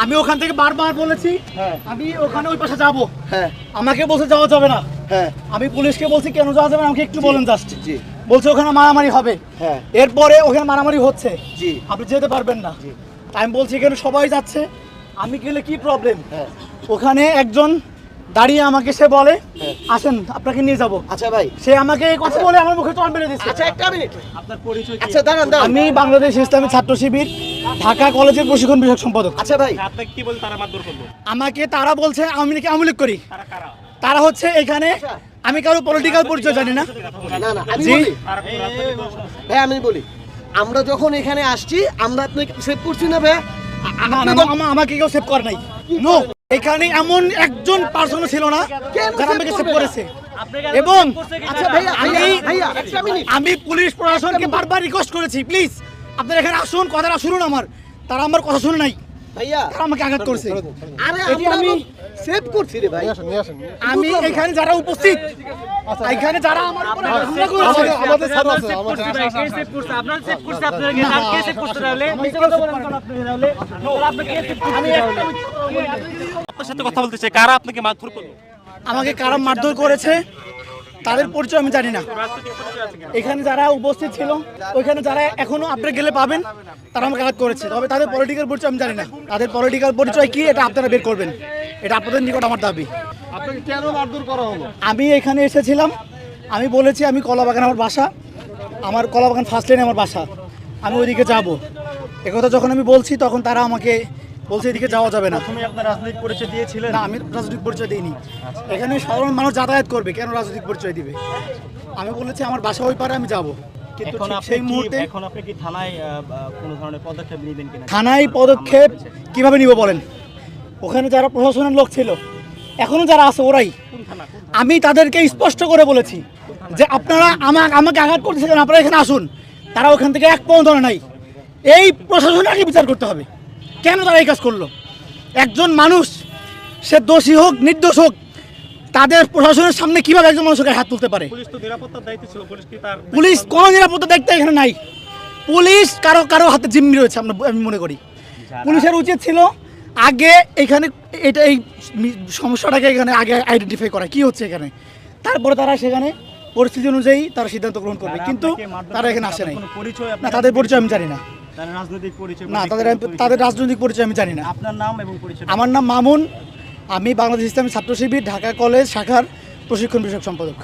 আমি ওখান থেকে বারবার বলেছি আমি ওখানে ওই পাশে যাবো, আমাকে বলছে যাওয়া যাবে না। আমি পুলিশকে বলছি কেন যাওয়া যাবে না, আমাকে একটু বলেন জাস্ট। বলছে ওখানে মারামারি হবে, এরপরে ওখানে মারামারি হচ্ছে, আপনি যেতে পারবেন না। আমি বলছি এখানে সবাই যাচ্ছে, আমি গেলে কি প্রবলেম? ওখানে একজন দাঁড়িয়ে আমাকে সে বলে আসেন আপনাকে নিয়ে যাবো। আচ্ছা ভাই, সে আমাকে এই কথা বলে আমার মুখে চড় মেরে দিচ্ছে। আচ্ছা একটা মিনিট, আপনার পরিচয় কি? আচ্ছা দাঁড়ান। আমি বাংলাদেশ ইসলামী ছাত্র শিবির ঢাকা কলেজের প্রশিক্ষণ বিষয়ক সম্পাদক। আচ্ছা ভাই, আপনাকে কি বলে তারা মারধর করলো? আমাকে তারা বলছে আমি নাকি আওয়ামী লীগ করি। তারা কারা? তারা হচ্ছে এখানে, আমি কারো পলিটিক্যাল পরিচয় জানি না। না আমি জি। বলি তারা কোন রাজনৈতিক দল? ভাই, আমি বলি আমরা যখন এখানে আসছি আমরা আপনাকে সেভ করছি না ভাই? না, আমাকে কেউ সেভ করে নাই। নো, এখানে এমন একজন পার্সন ছিল না যারা আমাকে সেভ করেছে। এবং আচ্ছা ভাইয়া, ভাইয়া একটা মিনিট, আমি পুলিশ প্রশাসনকে বারবার রিকোয়েস্ট করেছি প্লিজ আপনারা এখানে আসুন, কথাটা শুনুন আমার। তারা আমার কথা শুনে নাই, ভাইয়া তারা আমাকে আঘাত করছে। আরে এটি আমি আমি- সেভ করছি রে ভাই। আমি এখানে যারা উপস্থিত, এখানে যারা আমার উপরে হামলা করেছে, আমাদের ছাড় আছে, সেভ করছে ভাই, কে সেভ করছে? আপনারা সেভ করছে, আপনারা কে? আর কে সেভ করছে তাহলে? আপনার সাথে কথা বলতে চাই, কারা আপনাকে মারধর করলো? আমাকে কারা মারধর করেছে তাদের পরিচয় আমি জানি না। রাজনৈতিক পরিচয় আছে কিনা? এখানে যারা উপস্থিত ছিল, ওইখানে যারা এখনো আপনারা গেলে পাবেন, তারা আমাকে আঘাত করেছে। তবে তাদের পলিটিক্যাল পরিচয় আমি জানি না। তাদের পলিটিক্যাল পরিচয় কি এটা আপনারা বের করবেন, এটা আপনাদের নিকট আমার দাবি। আপনাকে কেন মারধর করা হলো? আমি এখানে এসেছিলাম, আমি বলেছি আমি কলাবাগান আমার বাসা, আমার কলাবাগান ফার্স্ট লাইনে আমার বাসা, আমি ওইদিকে যাব। একথা যখন আমি বলছি তখন তারা আমাকে বলছে এদিকে যাওয়া যাবে না। তুমি আপনার রাজনৈতিক পরিচয় দিয়েছিলেন? না, আমি রাজনৈতিক পরিচয় দিইনি। এখানে সাধারণ মানুষ যাতায়াত করবে, কেন রাজনৈতিক পরিচয় দিবে? আমি বলেছি আমার বাসা ওই পারে, আমি যাব। কিন্তু এখন ঠিক আপনি সেই কি, মুহূর্তে এখন আপনি কি থানায় কোনো ধরনের পদক্ষেপ নেবেন কিনা? থানায় পদক্ষেপ কিভাবে নিব বলেন? ওখানে যারা প্রশাসনের লোক ছিল, এখনো যারা আছে ওরাই। কোন থানা? আমি তাদেরকে স্পষ্ট করে বলেছি যে আপনারা আমাকে আঘাত করতেছেন, আপনারা এখানে আসুন। তারা ওখান থেকে এক পাও ধরে নাই। এই প্রশাসনকে বিচার করতে হবে, কেন তারা এই কাজ করলো? একজন মানুষ সে দোষী হোক নির্দোষ হোক, তাদের প্রশাসনের সামনে কিভাবে একজন মানুষকে হাত তুলতে পারে? পুলিশ তো নিরাপত্তার দায়িত্ব ছিল, পুলিশ কি তার পুলিশ কোনো নিরাপত্তা দেখতে এখানে নাই। পুলিশ কারো হাতে জিম্মি রয়েছে আমি মনে করি। পুলিশের উচিত ছিল আগে এখানে এই সমস্যাটাকে এখানে আগে আইডেন্টিফাই করা কি হচ্ছে এখানে, তারপরে তারা সেখানে পরিস্থিতি অনুযায়ী তারা সিদ্ধান্ত গ্রহণ করবে। কিন্তু তারা এখানে আসে নাই। কোনো পরিচয় না, আপনার? তাদের পরিচয় আমি জানি না। তাদের রাজনৈতিক পরিচয়? না, তাদের রাজনৈতিক পরিচয় আমি জানি না। আপনার নাম এবং পরিচয়? আমার নাম মামুন, আমি বাংলাদেশ ইসলামী ছাত্র শিবির ঢাকা কলেজ শাখার প্রশিক্ষণ বিষয়ক সম্পাদক।